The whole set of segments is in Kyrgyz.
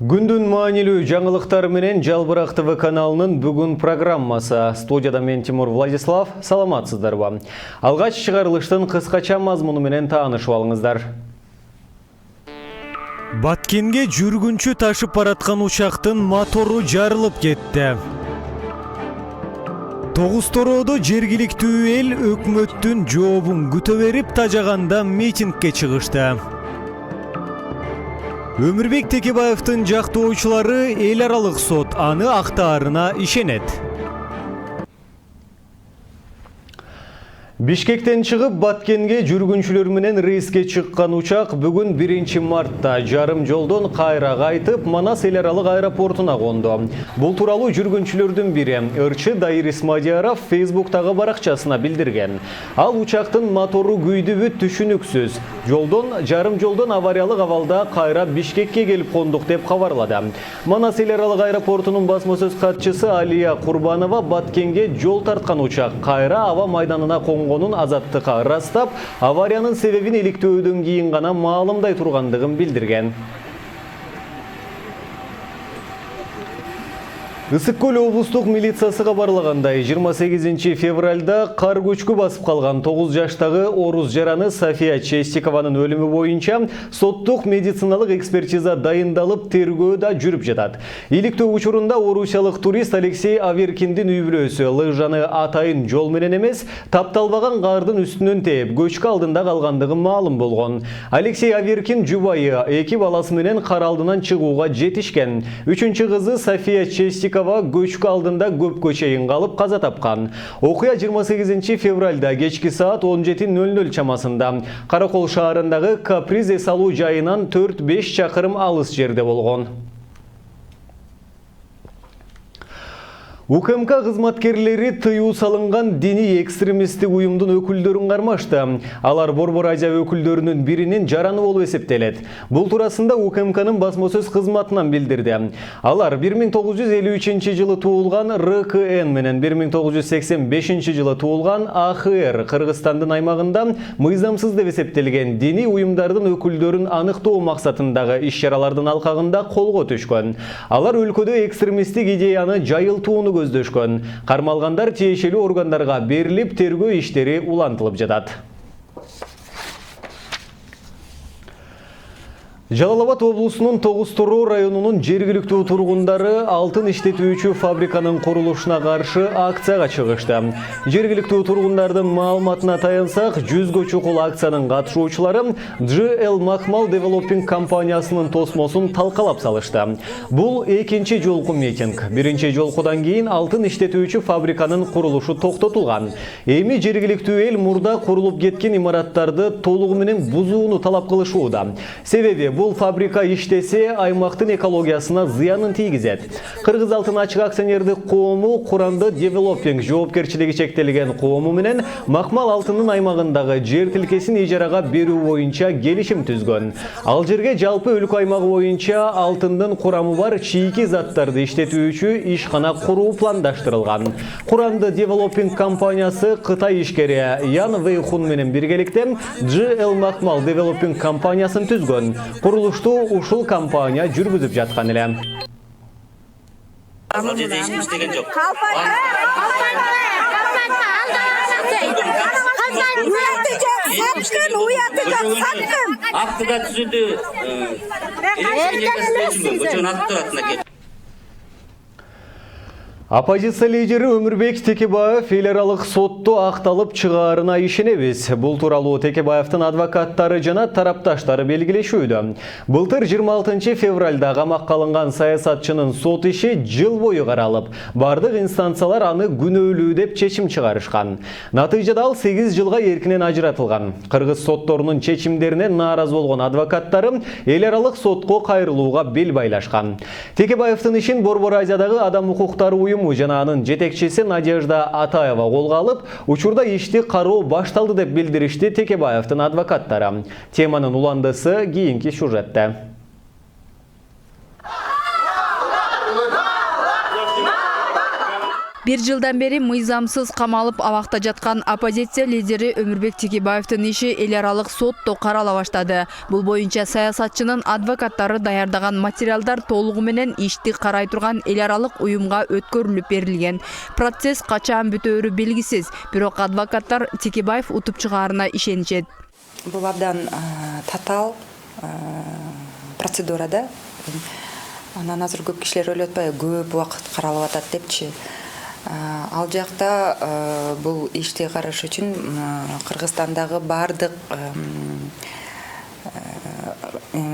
Күндүн маанилүү жаңылыктар менен Жалбырак ТВ каналынын бүгүн программасы. Студияда мен Тимур Владислав. Саламатсыздарбы? Алгач чыгарылыштын кыскача мазмуну менен таанышып алыңыздар. Баткенге жүргүнчү ташып бараткан учактын мотору жарылып кетти. Тогуз-Тороодо жергиликтүү эл өкмөттүн жообун күтө берип тажаганда митингге чыгышты. Өмүрбек Текебаевдин жактоочулары эл аралык сот аны актаарына ишенет. Бишкектен чыгып Баткенге жүргүнчүлөр менен рейске чыккан учак бүгүн 1 мартта жарым жолдон кайра кайтып Манас эл аралык аэропортуна конду. Бул тууралуу жүргүнчүлөрдүн бири ырчы Дайыр Исмадияров Фейсбуктагы баракчасына билдирген. Ал учактын мотору күйдүбү түшүнүксүз. Жарым жолдон авариялык абалда кайра Бишкекке келип кондук деп кабарлады. Манас эл аралык аэропортунун басма-сөз катчысы Алия Курбанова Баткенге жол тарткан учак кайра аба майданына конгонун азаттыкка ырастап, авариянын себебин иликтөөдөн кийин гана маалымдай тургандыгын билдирген. Ысык-Көл облустук милициясы кабарлагандай, 28 февралда кар көчкү басып калган 9 жаштагы орус жараны София Честикованын өлүмү боюнча соттук медициналык экспертиза дайындалып, тергөө да жүрүп жатат. Иликтөө учурунда орусиялык турист Алексей Аверкиндин үй бүлөсү лыжаны атайын жол менен эмес, тапталбаган кардын үстүнөн тээп, көчкү алдында калгандыгы маалым болгон. Алексей Аверкин жубайы 2 баласы менен кар алдынан чыгууга жетишкен. 3-чү кызы София Честикова көчкү алдында көпкө чейин калып каза тапкан. Окуя 28 февралда кечки саат 17:00 чамасында Каракол шаарындагы Каприз эс алуу жайынан 4-5 чакырым алыс жерде болгон. УКМК кызматкерлери тыюу салынган диний экстремисттик уюмдун өкүлдөрүн кармашты. Алар Борбор Азия өкүлдөрүнүн биринин жараны болуп эсептелет. Бул туурасында УКМКнын басма-сөз кызматынан билдирди. Алар 1953 жылы туулган РКН менен 1985 жылы туулган АХР Кыргызстандын аймагында мыйзамсыз деп эсептелген диний уюмдардын өкүлдөрүн аныктоо максатындагы иш-чаралардын алкагында колго түшкөн. Алар өлкөдө экстремисттик идеяны жайылтууну көздөшкөн. Кармалгандар тиешелүү органдарга берилип, тергөө иштери улантылып жатат. Жалал-Абад облусунун Тогуз-Тороо районунун жергиликтүү тургундары алтын иштетүүчү фабриканын курулушуна каршы акцияга чыгышты. Жергиликтүү тургундардын маалыматына таянсак, 100гө чукул акциянын катышуучулары GL Макмал Developing компаниясынын тосмосун талкалап салышты. Бул экинчи жолку митинг. Биринчи жолкудан кийин алтын иштетүүчү фабриканын курулушу токтотулган. Эми жергиликтүү эл мурда курулуп кеткен имараттарды толугу менен бузууну талап кылышууда. Себеби бул фабрика иштесе аймактын экологиясына зыянын тийгизет. Кыргыз алтын ачык акционердик коому Куранды Developing жоопкерчилиги чектелген коому менен Макмал алтынын аймагындагы жер тилкесин ижарага берүү боюнча келишим түзгөн. Ал жерге жалпы өлкө аймагы боюнча алтындын курамы бар чийки заттарды иштетүүчү ишкана куруу пландаштырылган. Куранды Developing компаниясы Кытай ишкери Ян Вэйхун менен биргеликте GL Макмал Developing компаниясын түзгөн. Курулушту ушул компания жүргүзүп жаткан эле. Оппозиция лидери Өмүрбек Текебаев эл аралык сотту акталып чыгаарына ишенебиз. Бул тууралуу Текебаевдин адвокаттары жана тарапташтары белгилешүүдө. Былтыр 26 февралда камакка алынган саясатчынын сот иши жыл бою каралып, бардык инстанциялар аны күнөөлүү деп чечим чыгарышкан. Натыйжада ал 8 жылга эркинен ажыратылган. Кыргыз сотторунун чечимдерине нааразы болгон адвокаттары эл аралык сотко кайрылууга бел байлашкан. Текебаевдин ишин Борбор Азиядагы адам укуктары уюму жана анын жетекчиси Надежда Атаева колго алып, учурда ишти кароо башталды деп билдиришти Текебаевдин адвокаттары. Теманын уландысы кийинки сюжетте. 1 жылдан бери мыйзамсыз камалып абакта жаткан оппозиция лидери Өмүрбек Текебаевдин иши эл аралык сотто карала баштады. Бул боюнча саясатчынын адвокаттары даярдаган материалдар толугу менен ишти карай турган эл аралык уюмга өткөрүлүп берилген. Процесс качан бүтөөрү белгисиз, бирок адвокаттар Текебаев утуп чыгаарына ишенишет. Бул абдан татаал процедурада. Анан азыр көп кишилер ойлоп атпайбы, көп убакыт каралып атат депчи. Ал жакта бул ишти караш үчүн Кыргызстандагы бардык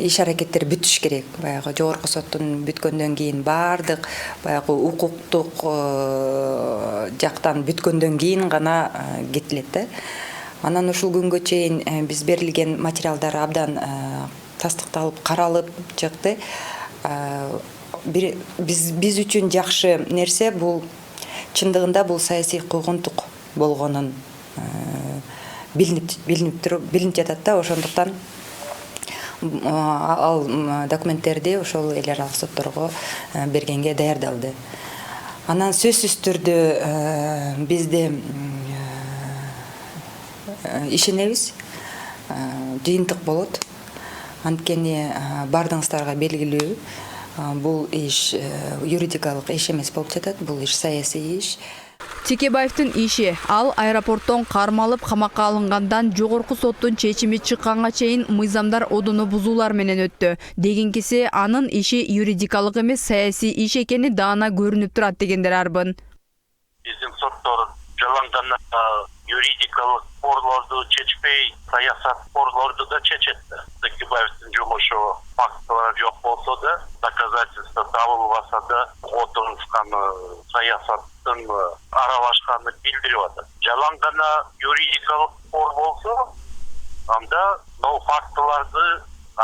иш аракеттер бүтүш керек. Баягы жогорку соттун бүткөндөн кийин бардык баягы укуктук жактан бүткөндөн кийин гана кетилет да. Анан ушул күнгө чейин биз берилген материалдар абдан тастыкталып, каралып чыкты. Биз үчүн жакшы нерсе бул чындыгында бул саясий куугунтук болгонун билинип жатат да. Ошондуктан ал документтерди ошол эл аралык сотторго бергенге даярдалды. Анан сөзсүз түрдө бизде ишенебиз, жыйынтык болот. Анткени бардыгыңыздарга белгилүү, бул иш юридикалык иш эмес болуп жатат, бул иш саясий иш. Текебаевдин иши ал аэропорттон кармалып камакка алынгандан жогорку соттун чечими чыкканга чейин мыйзамдар одуну бузуулар менен өттү. Дегенкиси анын иши юридикалык эмес саясий иш экени даана көрүнүп турат дегендер арбын. Биздин соттор жалаңган юридикалык спорлорду чечпей, саясат спорлорду да чечет. Текебаевдин жумушу фактылар жок болсо да, доказательства табылбаса да, отурушкан саясаттын аралашканы билдирип атат. Жалаң гана юридикалык спор болсо, анда бул фактыларды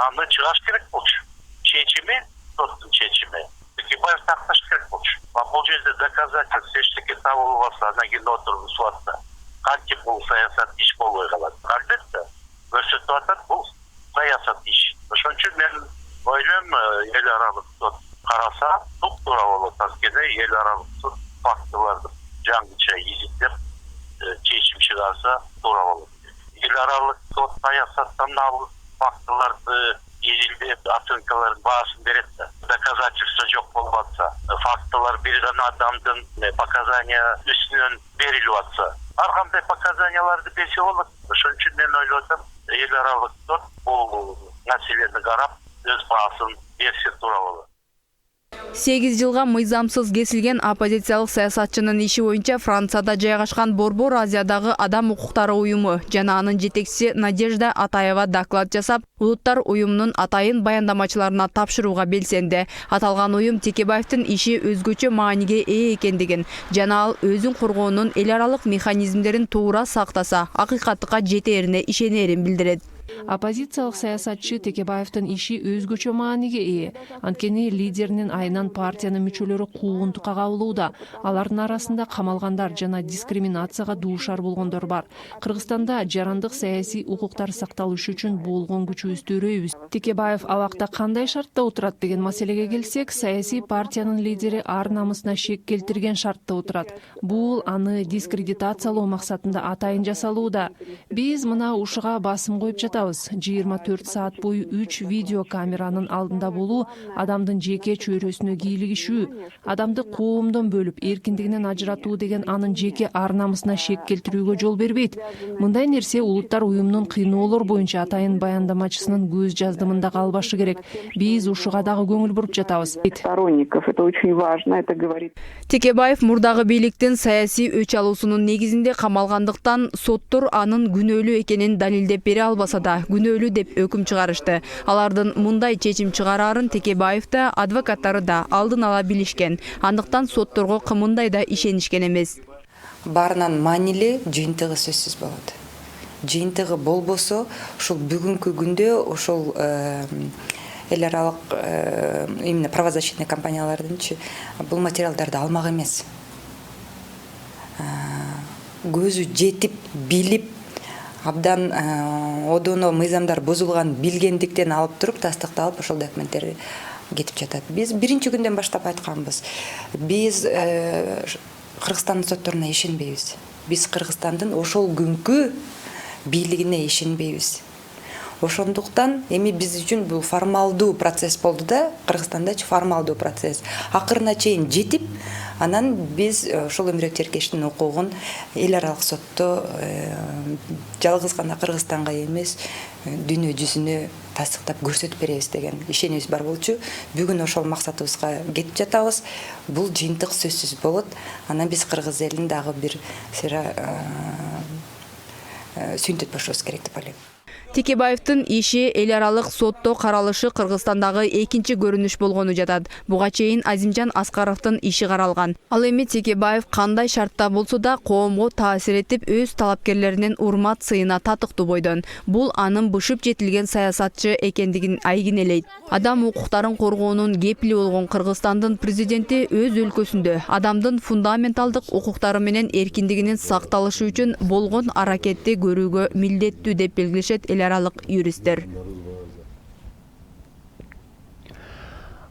аны чыгаш керек болчу. Чечими, соттун чечими. Текебаев такташ керек болчу. Бул жерде доказательство эчтеке табылбаса, анан кийин отурушуп атса, кантип бул саясат иш болбой калат. Албетте, көрсөтүп атат бул саясат иш. Ошон үчүн мен ойлойм, эл аралык сот караса, туп-туура болот. Анткени эл аралык сот фактыларды жаңыча изилдеп, чечим чыгарса туура болот. Эл аралык сот саясаттан алып фактыларды изилдеп, оценкалардын баасын берет да. Доказательство жок болбатса, фактылар бир гана адамдын показания үстүнөн берилип атса, ар кандай показанияларды берсе болот. Ошон үчүн мен ойлоп атам, эл аралык сот бул маселени карап, өз баасын берсе туура болот. 8 жылга мыйзамсыз кесилген оппозициялык саясатчынын иши боюнча Францияда жайгашкан Борбор Азиядагы адам укуктары уюму жана анын жетекчиси Надежда Атаева доклад жасап, улуттар уюмунун атайын баяндамачыларына тапшырууга белсенди. Аталган уюм Текебаевдин иши өзгөчө мааниге ээ экендигин жана ал өзүн коргоонун эл аралык механизмдерин туура сактаса, акыйкаттыкка жетээрине ишенерин билдирет. Оппозициялык саясатчы Текебаевдин иши өзгөчө мааниге ээ. Анткени лидеринин айынан партиянын мүчөлөрү куугунтукка кабылууда. Алардын арасында камалгандар жана дискриминацияга дуушар болгондор бар. Кыргызстанда жарандык саясий укуктар сакталышы үчүн болгон күчүбүздү өрөйбүз. Текебаев абакта кандай шартта отурат деген маселеге келсек, саясий партиянын лидери ар намысына шек келтирген шартта отурат. Бул аны дискредитациялоо максатында атайын жасалууда. Биз мына ушуга басым коюп жатабыз. 24 саат бою 3 видео камеранын алдында болуу адамдын жеке чөйрөсүнө кийлигишүү, адамды коомдон бөлүп, эркиндигинен ажыратуу деген анын жеке ар намысына шек келтирүүгө жол бербейт. Мындай нерсе улуттар уюмунун кыйноолор боюнча атайын баяндамачысынын көз жаздымында калбашы керек. Биз ушуга дагы көңүл буруп жатабыз. Сторонников, это очень важно, это говорит. Текебаев мурдагы бийликтин саясий өч алуусунун негизинде камалгандыктан соттор анын күнөөлүү экенин далилдеп бере албаса да күнөөлүү деп өкүм чыгарышты. Алардын мындай чечим чыгараарын Текебаев да, адвокаттары да алдын ала билишкен. Андыктан сотторго кымындай да ишенишкен эмес. Барынан маанилүү жыйынтыгы сөзсүз болот. Жыйынтыгы болбосо, ушул бүгүнкү күндө ушул эл аралык именно правозащитный компаниялардынчы бул материалдарды алмак эмес. Көзү жетип, билип, абдан одоно мыйзамдар бузулган билгендиктен алып туруп тастыкталып ошол документтер кетип жатат. Биз биринчи күндөн баштап айтканбыз. Биз Кыргызстандын сотторуна ишенбейбиз. Биз Кыргызстандын ошол күнкү бийлигине ишенбейбиз. Ошондуктан эми биз үчүн бул формалдуу процесс болду да, Кыргызстандачы формалдуу процесс. Акырына чейин жетип, анан биз ошол Өмүрөк Черкештин укугун эл аралык сотто жалгыз гана Кыргызстанга эмес, дүйнө жүзүнө тастыктап көрсөтүп беребиз деген ишенибиз бар болчу. Бүгүн ошол максатыбызга кетип жатабыз. Бул жыйынтык сөзсүз болот. Анан биз кыргыз элин дагы бир сыйра сүйүнтөтпөшүбүз керек деп ойлойм. Текебаевдин иши эл аралык сотто каралышы Кыргызстандагы экинчи көрүнүш болгону жатат. Буга чейин Азимжан Аскаровдун иши каралган. Ал эми Текебаев кандай шартта болсо да коомго таасир этип, өз талапкерлеринин урмат сыйына татыктуу бойдон. Бул анын бышып жетилген саясатчы экендигин айгинелейт. Адам укуктарын коргоонун кепили болгон Кыргызстандын президенти өз өлкөсүндө адамдын фундаменталдык укуктары менен эркиндигинин сакталышы үчүн болгон аракетти көрүүгө милдеттүү деп белгилешет эл аралык юристтер.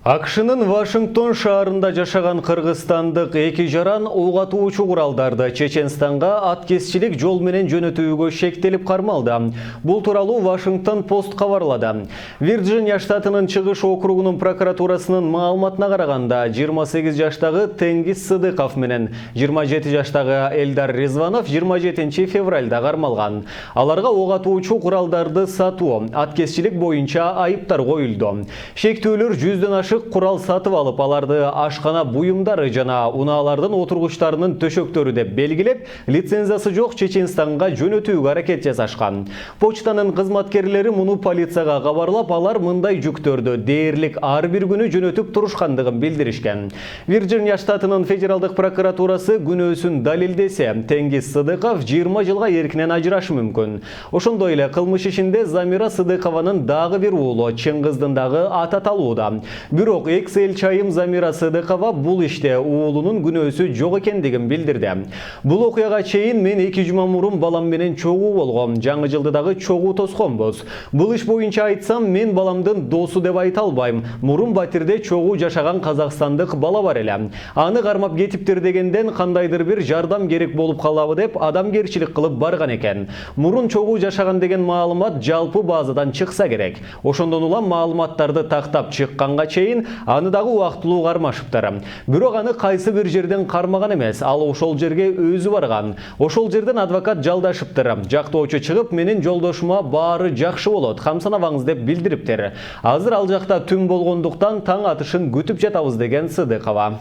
АКШнын Вашингтон шаарында жашаган кыргызстандык эки жаран ок атуучу куралдарды Чеченстанга аткезчилик жол менен жөнөтүүгө шектелип кармалды. Бул тууралуу Вашингтон Пост кабарлады. Вирджиния штатынын Чыгыш округунун прокуратурасынын маалыматына караганда 28 жаштагы Тенгиз Сыдыков менен 27 жаштагы Элдар Резванов 27 февралда кармалган. Аларга ок атуучу куралдарды сатуу, аткезчилик боюнча айыптар коюлду. Шектүүлөр 100дөн ашык курал сатып алып, аларды ашкана буюмдары жана унаалардын отургучтарынын төшөктөрү деп белгилеп, лицензиясы жок Чеченстанга жөнөтүүгө аракет жасашкан. Почтанын кызматкерлери муну полицияга кабарлап, алар мындай жүктөрдү дээрлик ар бир күнү жөнөтүп турушкандыгын билдиришкен. Вирджиния штатынын федералдык прокуратурасы күнөөсүн далилдесе, Тенгиз Сыдыков 20 жылга эркинен ажырашы мүмкүн. Ошондой эле кылмыш ишинде Замира Сыдыкованын дагы бир уулу Чыңгыздын дагы аты аталууда. Бирок экс-эл чайым Замира Сыдыкова бул иште уулунун күнөөсү жок экендигин билдирди. Бул окуяга чейин мен 2 жума мурун балам менен чогуу болгом, жаңы жылды дагы чогуу тосконбуз. Бул иш боюнча айтсам, мен баламдын досу деп айта албайм. Мурун Батирде чогуу жашаган казакстандык бала бар эле. Аны кармап кетиптир дегенден кандайдыр бир жардам керек болуп калабы деп адамгерчилик кылып барган экен. Мурун чогуу жашаган деген маалымат жалпы базадан чыкса керек. Ошондон улам маалыматтарды тактап чыкканга чейин аны дагы убактылуу кармашыптыр. Бирок аны кайсы бир жерден кармаган эмес, ал ошол жерге өзү барган. Ошол жерден адвокат жалдашыптыр. Жактоочу чыгып, менин жолдошума баары жакшы болот, камсанабаңыз деп билдириптир. Азыр ал жакта түн болгондуктан таң атышын күтүп жатабыз деген Сыдыкова.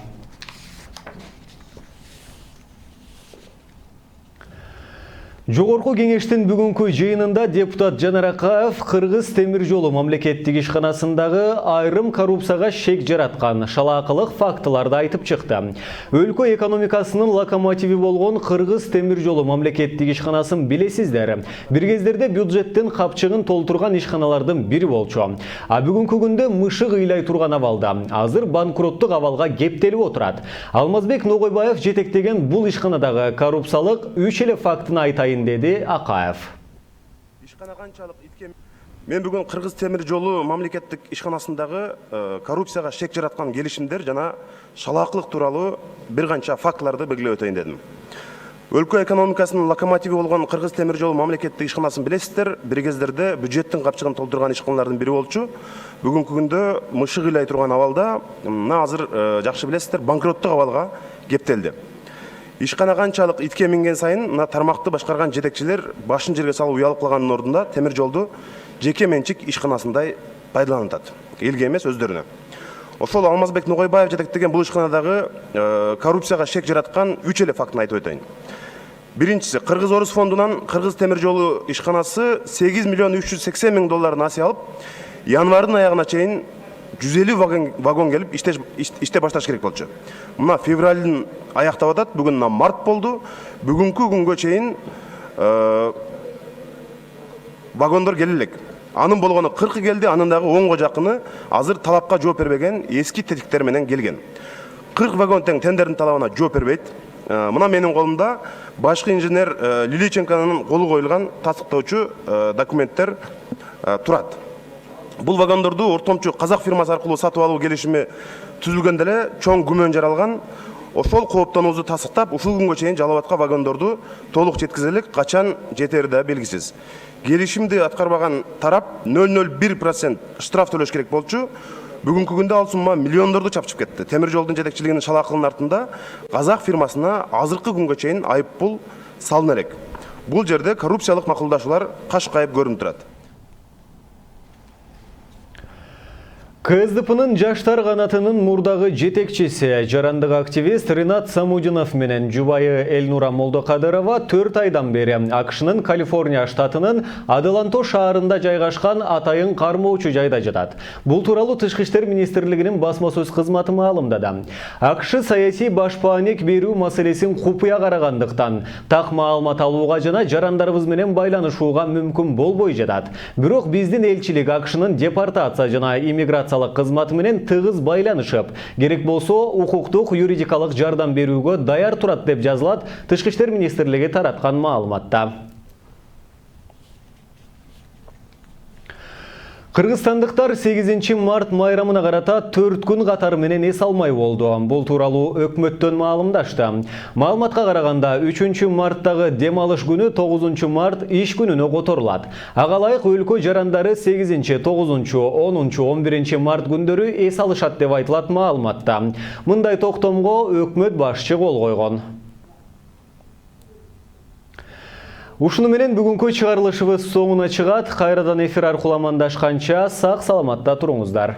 Жогорку кеңештин бүгүнкү жыйынында депутат Жанар Акаев Кыргыз темир жолу мамлекеттик ишканасындагы айрым коррупцияга шек жараткан шалаакылык фактыларды айтып чыкты. Өлкө экономикасынын локомотиви болгон Кыргыз темир жолу мамлекеттик ишканасын билесиздер. Бир кездерде бюджеттин капчыгын толтурган ишканалардын бири болчу. А бүгүнкү күндө мышык ыйлай турган абалда. Азыр банкроттук абалга кептелип отурат. Алмазбек Ногойбаев жетектеген бул ишканадагы коррупциялык 3 эле фактыны айтайын dedi Акаев. Мен бүгін Кыргыз темир жолу мамлекеттик ишканасындагы коррупцияга шек жараткан келишимдер жана шалаакылык тууралуу бир канча фактыларды белгилеп өтөйүн дедим. Өлкө экономикасынын локомотиви болгон Кыргыз темир жолу мамлекеттик ишканасын билесиздер. Бир кездерде бюджеттин капчыгын толтурган ишканалардын бири болчу. Бүгүнкү күндө мышык ыйлай турган абалда, мына азыр жакшы билесиздер, банкроттук абалга кептелди. Ишкана канчалык итке минген сайын, мына тармакты башкарган жетекчилер башын жерге салып уялып калганын ордунда темир жолду жеке менчик ишканасындай пайдаланат. Элге эмес, өздөрүнө. Ошол Алмазбек Ногойбаев жетектеген бул ишканадагы коррупцияга шек жараткан 3 эле фактын айтып өтөйүн. Биринчиси, Кыргыз Орус фондунан Кыргыз темир жолу ишканасы 8 миллион 380 миң доллар насыя алып, январдын аягына чейин 150 вагон келип иште башташ керек болчу. Мына февралдын аяктап атат, бүгүн март болду. Бүгүнкү күнгө чейин вагондор келе элек. Анын болгону 40 келди, анын дагы 10го жакыны азыр талапка жооп бербеген эски тетиктер менен келген. 40 вагон тең тендердин талабына жооп бербейт. Мына менин колумда башкы инженер Лиличенконун колу коюлган тастыктоочу документтер турат. Бул вагондорду ортомчу казак фирмасы аркылуу сатып алуу келишими түзүлгөндө эле чоң күмөн жаралган. ошол кооптонуубузду тасыктап, ушул күнгө чейин Жалал Абадка вагондорду толук жеткизелик качан жетери да белгисиз. Келишимди аткарбаган тарап 0,01% штраф төлөш керек болчу. Бүгүнкү күндө ал сумма миллиондорду чапчып кетти. Темир жолдун жетекчилигинин шалаакылынын артында Казак фирмасына азыркы күнгө чейин айыппул салына элек. Бул жерде коррупциялык макулдашуулар кашкайып көрүнүп турат. КСДПнын жаштар канатынын мурдагы жетекчиси, жарандык активист Ринат Самудинов менен жубайы Элнура Молдокадырова 4 айдан бери АКШнын Калифорния штатынын Аделанто шаарында жайгашкан атайын кармоочу жайда жатат. Бул тууралуу Тышкы иштер министрлигинин басма сөз кызматы маалымдады. АКШ саясий башпаанек берүү маселесин купуя карагандыктан так маалымат алууга жана жарандарыбыз менен байланышууга мүмкүн болбой жатат. Бирок биздин элчилик АКШнын депортация жана иммиграция кызматы менен тыгыз байланышып, керек болсо укуктук юридикалык жардам берүүгө даяр турат деп жазылат Тышкы иштер министрлиги тараткан маалыматта. Кыргызстандыктар 8 март майрамына карата 4 күн катары менен эс алмай болду. Бул тууралуу өкмөттөн маалымдашты. Маалыматка караганда 3 марттагы дем алыш күнү 9 март иш күнүнө которулат. Ага ылайык өлкө жарандары 8, 9, 10, 11 март күндөрү эс алышат деп айтылат маалыматта. Мындай токтомго өкмөт башчы кол койгон. Ушуну менен бүгүнкү чыгарылышыбыз соңуна чыгат. Кайрадан эфир аркылуу амандашканча сак саламатта туруңуздар.